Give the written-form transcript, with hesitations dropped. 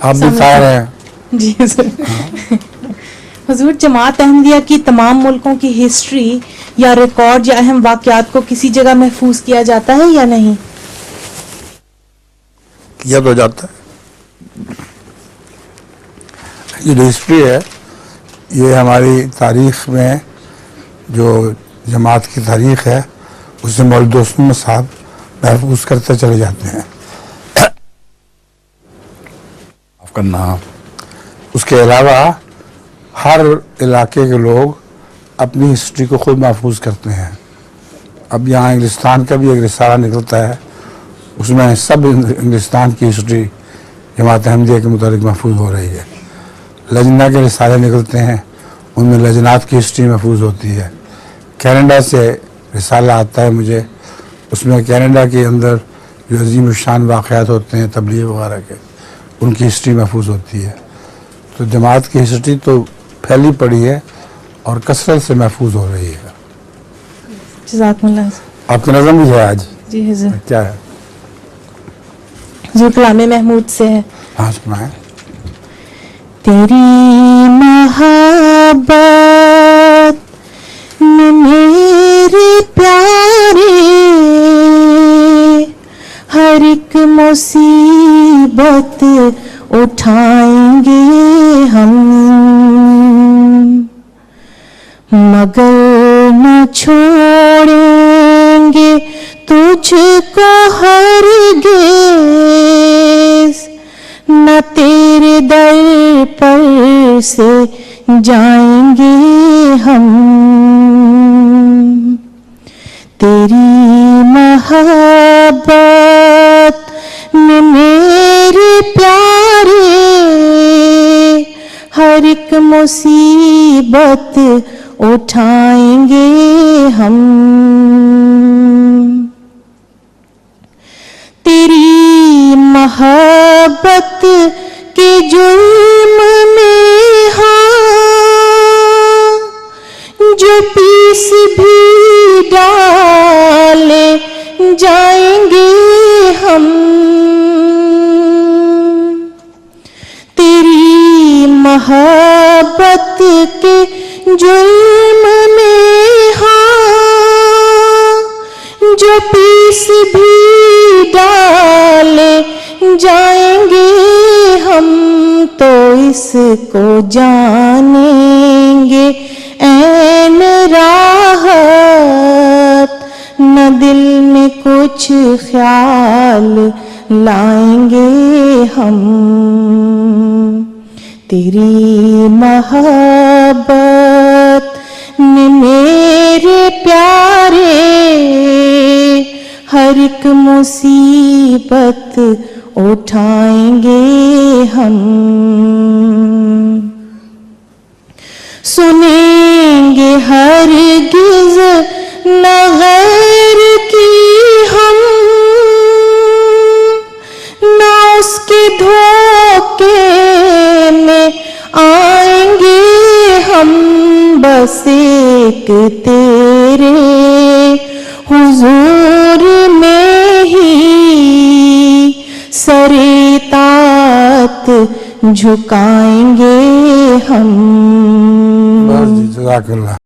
आप भी तैयार हैं? जी सर। हुजूर, जमात अहमदिया की तमाम मुल्कों की हिस्ट्री या रिकॉर्ड या अहम वाक़यात को किसी जगह महफूज किया जाता है या नहीं? किया तो जाता है। ये जो हिस्ट्री है, ये हमारी तारीख में जो जमात की तारीख है उसे मौलवी दोस्तों साहब महफूज करते चले जाते हैं। माफ करना। उसके अलावा हर इलाके के लोग अपनी हिस्ट्री को खुद महफूज करते हैं। अब यहाँ इंग्लिस्तान का भी एक रिसाला निकलता है, उसमें सब इंग्लिस्तान की हिस्ट्री जमात अहमदिया के मुताबिक महफूज हो रही है। लजना के रिसाले निकलते हैं, उनमें लजनात की हिस्ट्री महफूज होती है। कनाडा से रिसाला आता है मुझे, उसमें कनाडा के अंदर जो अजीम शान वाक़यात होते हैं तबलीग वगैरह के, उनकी हिस्ट्री महफूज होती है। तो जमात की हिस्ट्री तो फैली पड़ी है और कसरत से महफूज हो रही है। जज़ाकल्लाह। आपकी नज़म भी है आज? जी हुजूर। क्या है? जो कलाम महमूद से है। हाँ, सुनाए। तेरी मोहब्बत में मेरे प्यारे हर एक मुसीबत उठाएंगे हम, मगर न छोड़ेंगे तुझको हरगिज़, न तेरे दर पर से जाएंगे हम। तेरी मोहब्बत में मेरे प्यारे हर एक मुसीबत उठाएंगे हम। तेरी मोहब्बत के जुर्म में हाँ जो पीस भी डाले जाएंगे हम। तेरी मोहब्बत के जुर्म में हाँ जो पीस भी डाले जाएंगे हम, तो इसको जानेंगे ऐन राहत, न दिल में कुछ ख्याल लाएंगे हम। तेरी मोहब्बत में मेरे प्यारे हर एक मुसीबत उठाएंगे हम। सुनेंगे हरगिज़ न गैर की हम, न उसके धोखे में आएंगे हम। बस एक तेरे हुजूर में ही सरे-तात झुकाएंगे हम। बस जी, जज़ाकल्लाह।